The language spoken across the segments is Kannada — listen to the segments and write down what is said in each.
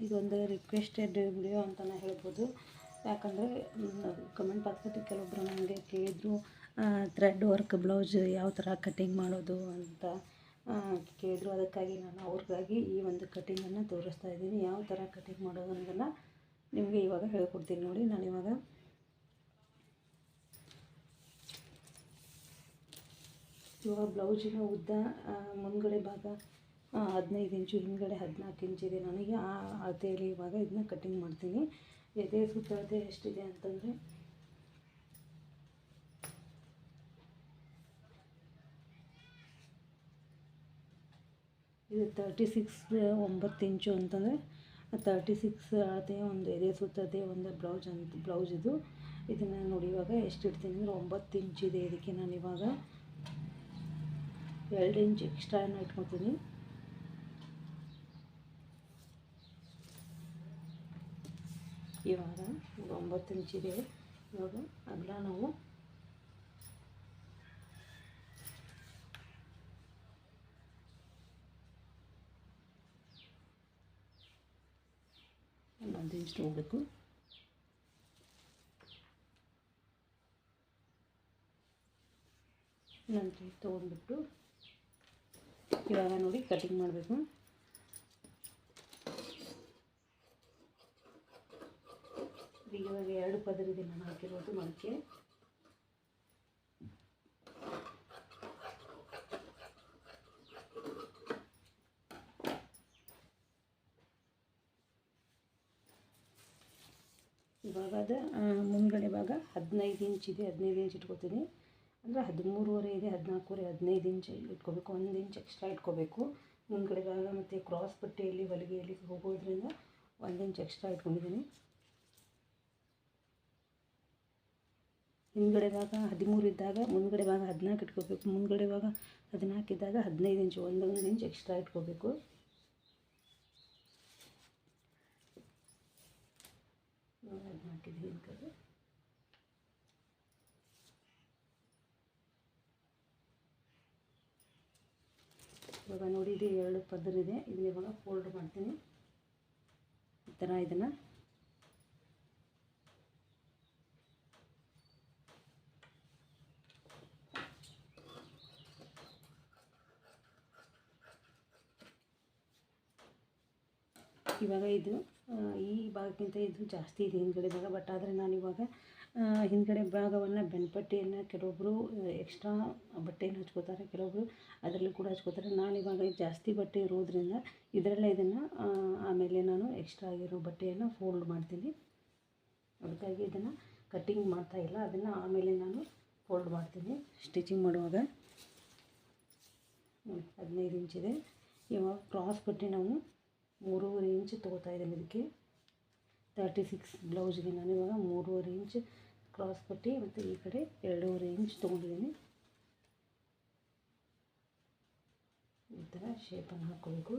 ಇದೊಂದು ರಿಕ್ವೆಸ್ಟೆಡ್ ವಿಡಿಯೋ ಅಂತಲೇ ಹೇಳ್ಬೋದು. ಯಾಕಂದರೆ ಕಮೆಂಟ್ ಬಾಕ್ಸಲ್ಲಿ ಕೆಲವೊಬ್ಬರು ನನಗೆ ಕೇಳಿದರು ಥ್ರೆಡ್ ವರ್ಕ್ ಬ್ಲೌಸ್ ಯಾವ ಥರ ಕಟ್ಟಿಂಗ್ ಮಾಡೋದು ಅಂತ ಕೇಳಿದ್ರು. ಅದಕ್ಕಾಗಿ ನಾನು ಅವ್ರಿಗಾಗಿ ಈ ಒಂದು ಕಟ್ಟಿಂಗನ್ನು ತೋರಿಸ್ತಾ ಇದ್ದೀನಿ. ಯಾವ ಥರ ಕಟ್ಟಿಂಗ್ ಮಾಡೋದು ಅನ್ನೋದನ್ನು ನಿಮಗೆ ಇವಾಗ ಹೇಳ್ಕೊಡ್ತೀನಿ ನೋಡಿ. ನಾನು ಇವಾಗ ಬ್ಲೌಸಿನ ಉದ್ದ ಮುಂದ್ಗಡೆ ಭಾಗ 15 ಇಂಚು, ಹಿಂದ್ಗಡೆ 14 ಇಂಚಿದೆ. ನನಗೆ ಆ ಅಳತೆಯಲ್ಲಿ ಇವಾಗ ಇದನ್ನ ಕಟ್ಟಿಂಗ್ ಮಾಡ್ತೀನಿ. ಎದೆ ಸುತ್ತಳತೆ ಎಷ್ಟಿದೆ ಅಂತಂದರೆ ಇದು 36 9 ಇಂಚು ಅಂತಂದರೆ 36 ಅಳತೆಯ ಒಂದು ಎದೆ ಸುತ್ತಳತೆ ಒಂದು ಬ್ಲೌಸ್ ಇದು. ಇದನ್ನು ನೋಡಿ ಇವಾಗ ಎಷ್ಟು ಇಡ್ತೀನಿ ಅಂದರೆ 9 ಇಂಚಿದೆ. ಇದಕ್ಕೆ ನಾನು ಇವಾಗ 2 ಇಂಚ್ ಎಕ್ಸ್ಟ್ರಾನ ಇಟ್ಕೊತೀನಿ. ಇವಾಗ 9 ಇಂಚಿದೆ. ಇವಾಗ ಅಗಲ ನಾವು 11 ಇಂಚ್ ತೊಗೋಬೇಕು. ನಂತರ ತೊಗೊಂಡ್ಬಿಟ್ಟು ಇವಾಗ ನೋಡಿ ಕಟಿಂಗ್ ಮಾಡಬೇಕು. ಇವಾಗ 2 ಪದರಿದೆ ನಾನು ಹಾಕಿರೋದು ಮೊಳಕೆ. ಇವಾಗ ಅದು ಮುಂದ್ಗಡೆ ಭಾಗ 15 ಇಂಚಿದೆ. 15 ಇಂಚ್ ಇಟ್ಕೊತೀನಿ. ಅಂದರೆ 13.5 ಇದೆ, 14.5, 15 ಇಂಚ್ ಇಟ್ಕೋಬೇಕು. 1 ಇಂಚ್ ಎಕ್ಸ್ಟ್ರಾ ಇಟ್ಕೋಬೇಕು ಮುಂದ್ಗಡೆ ಭಾಗ. ಮತ್ತು ಕ್ರಾಸ್ ಪಟ್ಟಿಯಲ್ಲಿ ಹೊಲಿಗೆಯಲ್ಲಿ ಹೋಗೋದ್ರಿಂದ 1 ಇಂಚ್ ಎಕ್ಸ್ಟ್ರಾ ಇಟ್ಕೊಂಡಿದ್ದೀನಿ. ಹಿಂದ್ಗಡೆ ಭಾಗ 13 ಇದ್ದಾಗ ಮುಂದ್ಗಡೆ ಭಾಗ 14 ಇಟ್ಕೋಬೇಕು. ಮುಂದ್ಗಡೆ ಭಾಗ 14 ಇದ್ದಾಗ 15 ಇಂಚು, 1 ಇಂಚ್ ಎಕ್ಸ್ಟ್ರಾ ಇಟ್ಕೋಬೇಕು. ಇವಾಗ ನೋಡಿ ಇದು 2 ಪದರಿದೆ. ಇದನ್ನ ಇವಾಗ ಫೋಲ್ಡ್ ಮಾಡ್ತೀನಿ ಈ ಥರ. ಇದನ್ನು ಇವಾಗ ಇದು ಈ ಭಾಗಕ್ಕಿಂತ ಇದು ಜಾಸ್ತಿ ಇದೆ ಹಿಂದ್ಗಡೆ ಭಾಗ. ಬಟ್ ಆದರೆ ನಾನಿವಾಗ ಹಿಂದ್ಗಡೆ ಭಾಗವನ್ನು ಬೆನ್ಪಟ್ಟಿಯನ್ನು ಕೆಲವೊಬ್ಬರು ಎಕ್ಸ್ಟ್ರಾ ಬಟ್ಟೆಯನ್ನು ಹಚ್ಕೋತಾರೆ, ಕೆಲವೊಬ್ಬರು ಅದರಲ್ಲಿ ಕೂಡ ಹಚ್ಕೋತಾರೆ. ನಾನಿವಾಗ ಜಾಸ್ತಿ ಬಟ್ಟೆ ಇರೋದ್ರಿಂದ ಇದರಲ್ಲೇ ಇದನ್ನು ಆಮೇಲೆ ನಾನು ಎಕ್ಸ್ಟ್ರಾ ಆಗಿರೋ ಬಟ್ಟೆಯನ್ನು ಫೋಲ್ಡ್ ಮಾಡ್ತೀನಿ. ಅದಕ್ಕಾಗಿ ಇದನ್ನು ಕಟ್ಟಿಂಗ್ ಮಾಡ್ತಾಯಿಲ್ಲ, ಅದನ್ನು ಆಮೇಲೆ ನಾನು ಫೋಲ್ಡ್ ಮಾಡ್ತೀನಿ ಸ್ಟಿಚಿಂಗ್ ಮಾಡುವಾಗ. 15 ಇಂಚಿದೆ. ಇವಾಗ ಕ್ರಾಸ್ ಪಟ್ಟಿ ನಾವು 3.5 ಇಂಚ್ ತೊಗೋತಾ ಇದ್ದೀನಿ. ಇದಕ್ಕೆ 36 ಬ್ಲೌಸ್ಗೆ ನಾನು ಇವಾಗ 3.5 ಇಂಚ್ ಕ್ರಾಸ್ ಪಟ್ಟಿ ಮತ್ತು ಈ ಕಡೆ 2.5 ಇಂಚ್ ತೊಗೊಂಡಿದ್ದೀನಿ. ಈ ಥರ ಶೇಪನ್ನು ಹಾಕ್ಕೋಬೇಕು.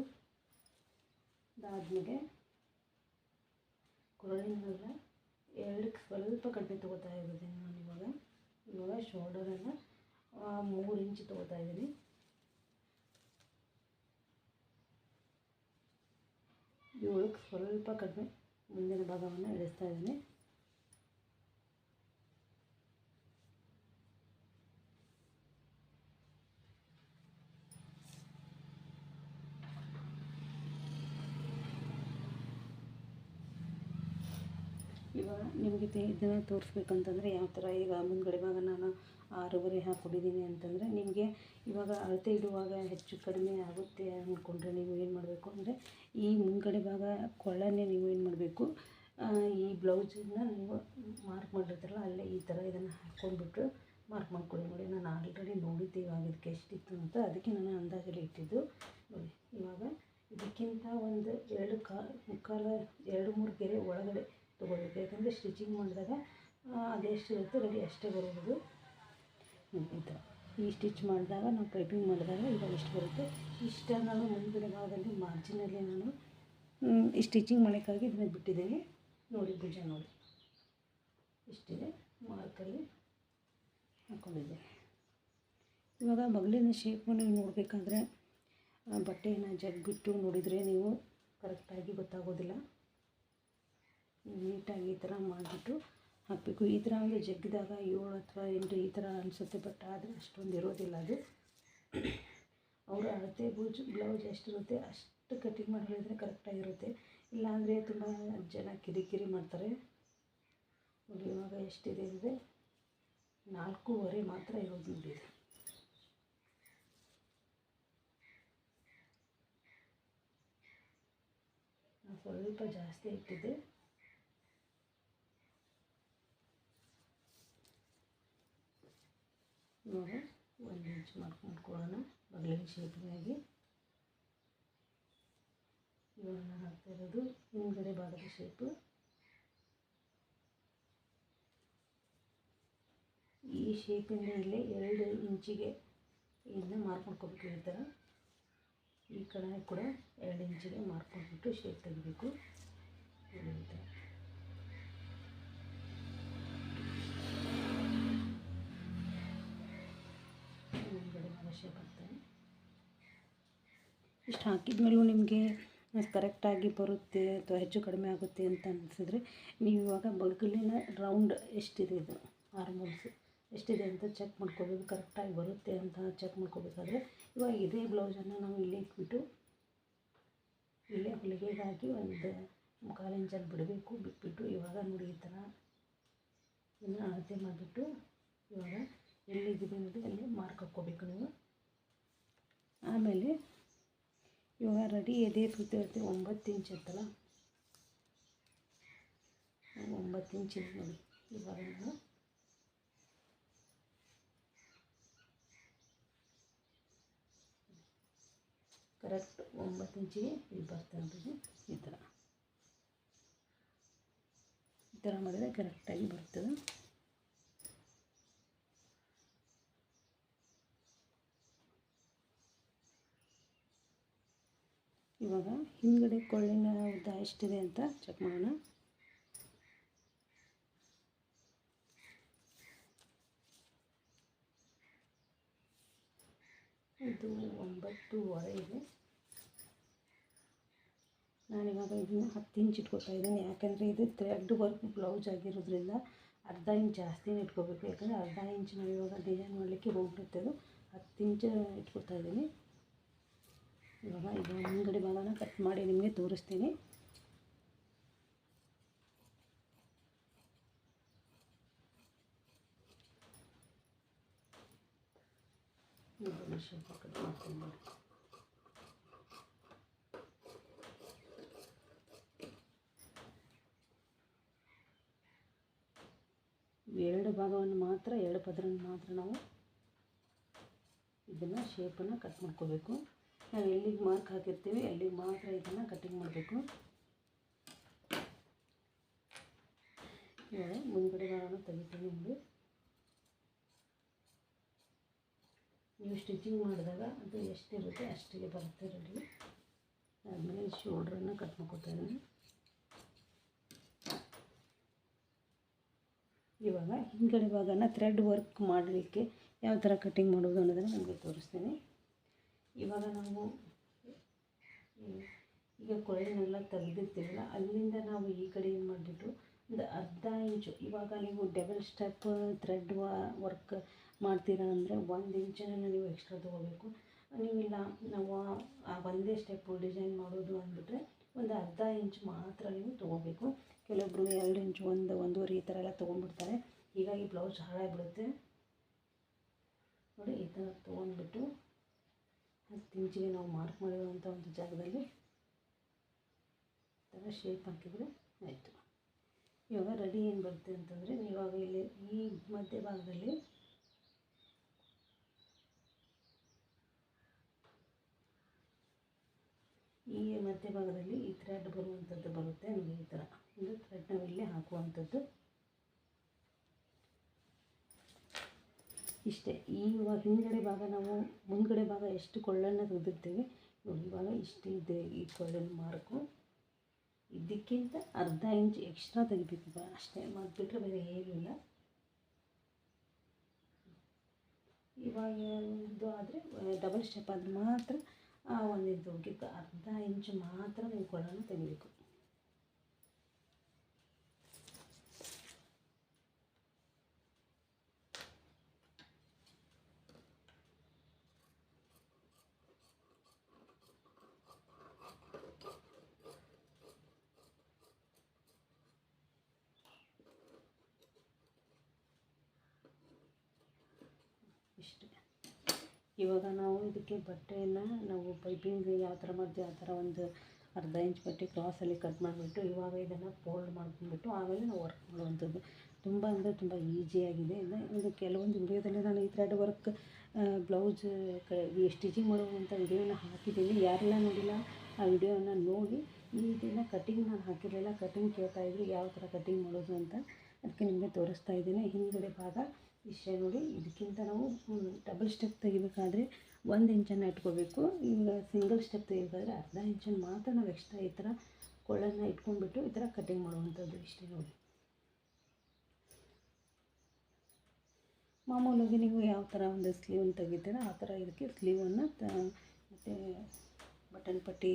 ಅದಾದಮೇಲೆ ಕೊರಳಿನೆಲ್ಲ 2ಕ್ಕೆ ಸ್ವಲ್ಪ ಕಡಿಮೆ ತೊಗೋತಾ ಇದ್ದೀನಿ ನಾನು ಇವಾಗ ಶೋಲ್ಡರನ್ನು 3 ಇಂಚ್ ತೊಗೋತಾ ಇದ್ದೀನಿ. ಇವಳಕ್ಕೆ ಸ್ವಲ್ಪ ಕಡಿಮೆ ಮುಂದಿನ ಭಾಗವನ್ನು ಇಳಿಸ್ತಾ ಇದ್ದೀನಿ. ಇವಾಗ ನಿಮಗೆ ಇದನ್ನು ತೋರಿಸ್ಬೇಕಂತಂದರೆ ಯಾವ ಥರ, ಈಗ ಮುಂದ್ಗಡೆ ಭಾಗ ನಾನು 6.5 ಹಾಕ್ಕೊಂಡಿದ್ದೀನಿ ಅಂತಂದರೆ ನಿಮಗೆ ಇವಾಗ ಅಳತೆ ಇಡುವಾಗ ಹೆಚ್ಚು ಕಡಿಮೆ ಆಗುತ್ತೆ ಅಂದ್ಕೊಂಡ್ರೆ ನೀವು ಏನು ಮಾಡಬೇಕು ಅಂದರೆ ಈ ಮುಂದ್ಗಡೆ ಭಾಗ ಕೊಳ್ಳನ್ನೇ ನೀವು ಏನು ಮಾಡಬೇಕು, ಈ ಬ್ಲೌಸನ್ನ ನೀವು ಮಾರ್ಕ್ ಮಾಡಿರ್ತಾರಲ್ಲ ಅಲ್ಲೇ ಈ ಥರ ಇದನ್ನು ಹಾಕ್ಕೊಂಡ್ಬಿಟ್ಟು ಮಾರ್ಕ್ ಮಾಡ್ಕೊಳ್ಳಿ. ನೋಡಿ ನಾನು ಆಲ್ರೆಡಿ ನೋಡಿದ್ದೆ ಇವಾಗ ಇದಕ್ಕೆ ಎಷ್ಟಿತ್ತು ಅಂತ, ಅದಕ್ಕೆ ನಾನು ಅಂದಾಜಲ್ಲಿ ಇಟ್ಟಿದ್ದು. ನೋಡಿ ಇವಾಗ ಇದಕ್ಕಿಂತ ಒಂದು 2-3 ಗೆರೆ ಒಳಗಡೆ ತೊಗೊಳ್ಬೇಕು. ಯಾಕಂದರೆ ಸ್ಟಿಚಿಂಗ್ ಮಾಡಿದಾಗ ಅದೆಷ್ಟು ಇರುತ್ತೆ ರೆಡಿ ಅಷ್ಟೇ ಬರೋದು. ಈ ಥರ ಈ ಸ್ಟಿಚ್ ಮಾಡಿದಾಗ ನಾವು ಪೈಪಿಂಗ್ ಮಾಡಿದಾಗ ಇವಾಗ ಎಷ್ಟು ಬರುತ್ತೆ ಇಷ್ಟ ನಾನು ಮುಂದ್ಗಡೆ ಭಾಗದಲ್ಲಿ ಮಾರ್ಜಿನಲ್ಲಿ ನಾನು ಈ ಸ್ಟಿಚಿಂಗ್ ಮಾಡೋಕ್ಕಾಗಿ ಇದನ್ನ ಬಿಟ್ಟಿದ್ದೀನಿ. ನೋಡಿ ಭುಜ ನೋಡಿ ಇಷ್ಟಿದೆ, ಮಾರ್ಕಲ್ಲಿ ಹಾಕ್ಕೊಂಡಿದ್ದೀನಿ. ಇವಾಗ ಮಗಳಿನ ಶೇಪನ್ನು ನೀವು ನೋಡಬೇಕಾದ್ರೆ ಬಟ್ಟೆಯನ್ನು ಜಗ್ಬಿಟ್ಟು ನೋಡಿದರೆ ನೀವು ಕರೆಕ್ಟಾಗಿ ಗೊತ್ತಾಗೋದಿಲ್ಲ. ನೀಟಾಗಿ ಈ ಥರ ಮಾಡಿಬಿಟ್ಟು ಹಾಕಬೇಕು. ಈ ಥರ ಒಂದು ಜಗ್ಗಿದಾಗ 7 ಅಥವಾ 8 ಈ ಥರ ಅನಿಸುತ್ತೆ, ಬಟ್ ಆದರೆ ಅಷ್ಟೊಂದು ಇರೋದಿಲ್ಲ. ಅದು ಅವರ ಅಳತೆ ಬ್ಲೌಸ್ ಎಷ್ಟಿರುತ್ತೆ ಅಷ್ಟು ಕಟಿಂಗ್ ಮಾಡಿ ಹೇಳಿದ್ರೆ ಕರೆಕ್ಟಾಗಿರುತ್ತೆ. ಇಲ್ಲಾಂದರೆ ತುಂಬ ಜನ ಕಿರಿಕಿರಿ ಮಾಡ್ತಾರೆ. ನೋಡಿ ಇವಾಗ ಎಷ್ಟಿದೆ ಅಂದರೆ 4.5 ಮಾತ್ರ ಇರೋದು ನೋಡಿ. ಇದು ನಾನು ಸ್ವಲ್ಪ ಜಾಸ್ತಿ ಇಟ್ಟಿದ್ದೆ. ಇವಾಗ 1 ಇಂಚ್ ಮಾಡ್ಕೊಳ್ಳೋಣ ಬಗಲಿನ ಶೇಪ್ಗಾಗಿ. ಇವಾಗ ನಾನು ಹಾಕ್ತಾ ಇರೋದು ಹಿಂದ್ಗಡೆ ಭಾಗದ ಶೇಪು. ಈ ಶೇಪಿಂದ ಇಲ್ಲಿ 2 ಇಂಚಿಗೆ ಇದನ್ನ ಮಾರ್ಕ್ ಮಾಡ್ಕೋಬೇಕು. ಈ ಥರ ಈ ಕಡೆ ಕೂಡ 2 ಇಂಚಿಗೆ ಮಾರ್ಕ್ ಮಾಡಿಬಿಟ್ಟು ಶೇಪ್ ತೆಗಿಬೇಕು. ಈ ಥರ ಹಿಂದ್ಗಡೆ ಭಾಗ ಶೇಪ್ ಹಾಕ್ತಾರೆ. ಇಷ್ಟು ಹಾಕಿದ್ಮೇಲೂ ನಿಮಗೆ ಕರೆಕ್ಟಾಗಿ ಬರುತ್ತೆ ಅಥವಾ ಹೆಚ್ಚು ಕಡಿಮೆ ಆಗುತ್ತೆ ಅಂತ ಅನಿಸಿದ್ರೆ ನೀವು ಇವಾಗ ಬಗಲಿನ ರೌಂಡ್ ಎಷ್ಟಿದೆ, ಇದು ಆರ್ಮೋಲ್ಸ್ ಎಷ್ಟಿದೆ ಅಂತ ಚೆಕ್ ಮಾಡ್ಕೋಬೇಕು. ಕರೆಕ್ಟಾಗಿ ಬರುತ್ತೆ ಅಂತ ಚೆಕ್ ಮಾಡ್ಕೋಬೇಕಾದ್ರೆ ಇವಾಗ ಇದೇ ಬ್ಲೌಸನ್ನು ನಾವು ಇಲ್ಲಿ ಇಟ್ಬಿಟ್ಟು ಇಲ್ಲೇ ಹೊಲಿಗೆಗಾಗಿ ಒಂದು 1/4 ಇಂಚಲ್ಲಿ ಬಿಡಬೇಕು. ಬಿಟ್ಬಿಟ್ಟು ಇವಾಗ ನೋಡಿ ಈ ಥರ ಇದನ್ನು ಅಳತೆ ಮಾಡಿಬಿಟ್ಟು ಇವಾಗ ಎಲ್ಲಿದ್ದೀವಿ ನೋಡಿ ಅಲ್ಲಿ ಮಾರ್ಕ್ ಹಾಕ್ಕೋಬೇಕು ನೀವು. ಆಮೇಲೆ ಇವಾಗ ರೆಡಿ ಎದೆ ಸುತ್ತ ಇರುತ್ತೆ 9 ಇಂಚ್ ಇರ್ತಲ್ಲ, 9 ಇಂಚ್ ನೋಡಿ. ಇವಾಗ ನಾವು ಕರೆಕ್ಟ್ 9 ಇಂಚಿಗೆ ಇಲ್ಲಿ ಬರ್ತಾ ಇರೋದು. ಈ ಥರ ಮಾಡಿದರೆ ಕರೆಕ್ಟಾಗಿ ಬರ್ತದೆ. ಇವಾಗ ಹಿಂದ್ಗಡೆ ಕೊಳ್ಳಿನ ಉದ್ದ ಎಷ್ಟಿದೆ ಅಂತ ಚೆಕ್ ಮಾಡೋಣ. ಇದು 9.5 ಇದೆ. ನಾನಿವಾಗ ಇದನ್ನು 10 ಇಂಚ್ ಇಟ್ಕೊತಾ ಇದ್ದೀನಿ. ಯಾಕಂದರೆ ಇದು ಥ್ರೆಡ್ ವರ್ಕ್ ಬ್ಲೌಸ್ ಆಗಿರೋದ್ರಿಂದ ಅರ್ಧ ಇಂಚ್ ಜಾಸ್ತಿನೇ ಇಟ್ಕೋಬೇಕು. ಯಾಕಂದರೆ ಅರ್ಧ ಇಂಚ್ ನಾವು ಇವಾಗ ಡಿಸೈನ್ ಮಾಡಲಿಕ್ಕೆ ಹೋಗ್ಬಿಡುತ್ತೆ. ಅದು 10 ಇಂಚ್ ಇಟ್ಕೊತಾ ಇದ್ದೀನಿ. ಇವಾಗ ಇದು ಮುಂದ್ಗಡೆ ಭಾಗನ ಕಟ್ ಮಾಡಿ ನಿಮಗೆ ತೋರಿಸ್ತೀನಿ. ಸ್ವಲ್ಪ ಕಟ್ ಮಾಡ್ಕೊಂಡು ಎರಡು ಭಾಗವನ್ನು ಮಾತ್ರ, 2 ಪದರನ್ನು ಮಾತ್ರ ನಾವು ಇದನ್ನು ಶೇಪನ್ನು ಕಟ್ ಮಾಡ್ಕೋಬೇಕು. ನಾವು ಎಲ್ಲಿಗೆ ಮಾರ್ಕ್ ಹಾಕಿರ್ತೀವಿ ಅಲ್ಲಿಗೆ ಮಾತ್ರ ಇದನ್ನು ಕಟಿಂಗ್ ಮಾಡಬೇಕು. ಇವಾಗ ಮುಂದ್ಗಡೆ ಭಾಗನ ತೆಗಿತೀನಿ ನೋಡಿ. ನೀವು ಸ್ಟಿಚಿಂಗ್ ಮಾಡಿದಾಗ ಅದು ಎಷ್ಟಿರುತ್ತೆ ಅಷ್ಟಿಗೆ ಬರುತ್ತೆ ರೆಡಿ. ಆದಮೇಲೆ ಶೋಲ್ಡ್ರನ್ನು ಕಟ್ ಮಾಡ್ಕೊತಾ ಇದ್ದೀನಿ. ಇವಾಗ ಹಿಂದ್ಗಡೆ ಭಾಗನ ಥ್ರೆಡ್ ವರ್ಕ್ ಮಾಡಲಿಕ್ಕೆ ಯಾವ ಥರ ಕಟಿಂಗ್ ಮಾಡೋದು ಅನ್ನೋದನ್ನು ನಿಮಗೆ ತೋರಿಸ್ತೀನಿ. ಇವಾಗ ನಾವು ಈಗ ಕೊಳೆನೆಲ್ಲ ತೆಗೆದಿರ್ತೀವಲ್ಲ ಅಲ್ಲಿಂದ ನಾವು ಈ ಕಡೆ ಏನು ಮಾಡಿಬಿಟ್ಟು ಒಂದು ಅರ್ಧ ಇಂಚು, ಇವಾಗ ನೀವು ಡಬಲ್ ಸ್ಟೆಪ್ ಥ್ರೆಡ್ ವರ್ಕ್ ಮಾಡ್ತೀರಾ ಅಂದರೆ 1 ಇಂಚನ್ನು ನೀವು ಎಕ್ಸ್ಟ್ರಾ ತೊಗೋಬೇಕು. ನೀವಿಲ್ಲ ನಾವು ಒಂದೇ ಸ್ಟೆಪ್ಪು ಡಿಸೈನ್ ಮಾಡೋದು ಅಂದ್ಬಿಟ್ರೆ ಒಂದು ಅರ್ಧ ಇಂಚ್ ಮಾತ್ರ ನೀವು ತೊಗೋಬೇಕು. ಕೆಲವೊಬ್ಬರು 2 ಇಂಚು, 1.5 ಈ ಥರ ಎಲ್ಲ ತೊಗೊಂಡ್ಬಿಡ್ತಾರೆ. ಹೀಗಾಗಿ ಬ್ಲೌಸ್ ಹಾಳಾಗಿಬಿಡುತ್ತೆ. ನೋಡಿ ಈ ಥರ ತೊಗೊಂಡ್ಬಿಟ್ಟು 10 ಇಂಚಿಗೆ ನಾವು ಮಾರ್ಕ್ ಮಾಡಿರುವಂಥ ಒಂದು ಜಾಗದಲ್ಲಿ ಈ ಥರ ಶೇಪ್ ಹಾಕಿದರೆ ಆಯಿತು. ಇವಾಗ ರೆಡಿ ಏನು ಬರುತ್ತೆ ಅಂತಂದರೆ ಇವಾಗ ಇಲ್ಲಿ ಈ ಮಧ್ಯ ಭಾಗದಲ್ಲಿ ಈ ಥ್ರೆಡ್ ಬರುವಂಥದ್ದು ಬರುತ್ತೆ ನೋಡಿ. ಈ ಥರ ಒಂದು ಥ್ರೆಡ್ ನಾವು ಇಲ್ಲಿ ಹಾಕುವಂಥದ್ದು ಇಷ್ಟೇ. ಇವಾಗ ಹಿಂದ್ಗಡೆ ಭಾಗ ನಾವು ಮುಂದ್ಗಡೆ ಭಾಗ ಎಷ್ಟು ಕೊಳ್ಳನ್ನು ತೆಗೆದಿರ್ತೀವಿ ನೋಡಿ. ಇವಾಗ ಇಷ್ಟಿದೆ ಈ ಕೊಳ್ಳಿನ ಮಾರ್ಕು. ಇದಕ್ಕಿಂತ ಅರ್ಧ ಇಂಚ್ ಎಕ್ಸ್ಟ್ರಾ ತೆಗಿಬೇಕು ಅಷ್ಟೇ, ಮಾಡಿಬಿಟ್ರೆ ಬೇರೆ ಏನಿಲ್ಲ. ಇವಾಗ ಇದು ಆದರೆ ಡಬಲ್ ಸ್ಟೆಪ್ ಆದರೆ ಮಾತ್ರ 1 ಇಂಚ್ ಉಗ್ಗಿದ್ದು ಅರ್ಧ ಇಂಚ್ ಮಾತ್ರ ನೀವು ಕೊಳ್ಳನ ತೆಗಿಬೇಕು. ಇಷ್ಟೇ. ಇವಾಗ ನಾವು ಇದಕ್ಕೆ ಬಟ್ಟೆಯನ್ನು ನಾವು ಪೈಪಿಂಗ್ ಯಾವ ಥರ ಮಾಡ್ತೀವಿ ಆ ಥರ ಒಂದು ಅರ್ಧ ಇಂಚ್ ಬಟ್ಟೆ ಕ್ರಾಸಲ್ಲಿ ಕಟ್ ಮಾಡಿಬಿಟ್ಟು ಇವಾಗ ಇದನ್ನು ಫೋಲ್ಡ್ ಮಾಡ್ಕೊಂಡ್ಬಿಟ್ಟು ಆಮೇಲೆ ನಾವು ವರ್ಕ್ ಮಾಡುವಂಥದ್ದು. ತುಂಬ ಅಂದರೆ ತುಂಬ ಈಸಿಯಾಗಿದೆ. ಇದು ಕೆಲವೊಂದು ವಿಡಿಯೋದಲ್ಲಿ ನಾನು ಈ ಥ್ರೆಡ್ ವರ್ಕ್ ಬ್ಲೌಸ್ ಸ್ಟಿಚಿಂಗ್ ಮಾಡುವಂಥ ವಿಡಿಯೋನ ಹಾಕಿದ್ದೀನಿ. ಯಾರೆಲ್ಲ ನೋಡಿಲ್ಲ ಆ ವಿಡಿಯೋನ ನೋಡಿ. ಇದನ್ನು ಕಟಿಂಗ್ ನಾನು ಹಾಕಿರಲಿಲ್ಲ, ಕಟಿಂಗ್ ಕೇಳ್ತಾಯಿದ್ರು ಯಾವ ಥರ ಕಟಿಂಗ್ ಮಾಡೋದು ಅಂತ, ಅದಕ್ಕೆ ನಿಮಗೆ ತೋರಿಸ್ತಾ ಇದ್ದೀನಿ. ಹಿಂದುಗಡೆ ಭಾಗ ಇಷ್ಟೇ ನೋಡಿ. ಇದಕ್ಕಿಂತ ನಾವು ಡಬಲ್ ಸ್ಟೆಪ್ ತೆಗಿಬೇಕಾದ್ರೆ 1 ಇಂಚನ್ನು ಇಟ್ಕೋಬೇಕು. ಈಗ ಸಿಂಗಲ್ ಸ್ಟೆಪ್ ತೆಗಿಬೇಕಾದ್ರೆ ಅರ್ಧ ಇಂಚನ್ನು ಮಾತ್ರ ನಾವು ಎಕ್ಸ್ಟ್ರಾ ಈ ಥರ ಕೊಳ್ಳನ್ನು ಇಟ್ಕೊಂಡ್ಬಿಟ್ಟು ಈ ಥರ ಕಟಿಂಗ್ ಮಾಡುವಂಥದ್ದು. ಇಷ್ಟೇ ನೋಡಿ. ಮಾಮೂಲಾಗಿ ನೀವು ಯಾವ ಥರ ಒಂದು ಸ್ಲೀವನ್ನು ತೆಗಿತೀರ ಆ ಥರ ಇದಕ್ಕೆ ಸ್ಲೀವನ್ನು ಮತ್ತು ಬಟನ್ ಪಟ್ಟಿ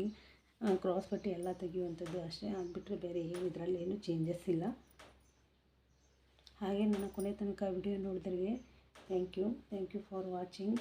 ಕ್ರಾಸ್ ಪಟ್ಟಿ ಎಲ್ಲ ತೆಗೆಯುವಂಥದ್ದು ಅಷ್ಟೇ. ಆಗಿಬಿಟ್ರೆ ಬೇರೆ ಏನು ಇದರಲ್ಲಿ ಏನು ಚೇಂಜಸ್ ಇಲ್ಲ. ಹಾಗೆ ನನ್ನ ಕೊನೆ ತನಕ ವಿಡಿಯೋ ನೋಡಿದ್ರಿಗೆ ಥ್ಯಾಂಕ್ ಯು ಫಾರ್ ವಾಚಿಂಗ್.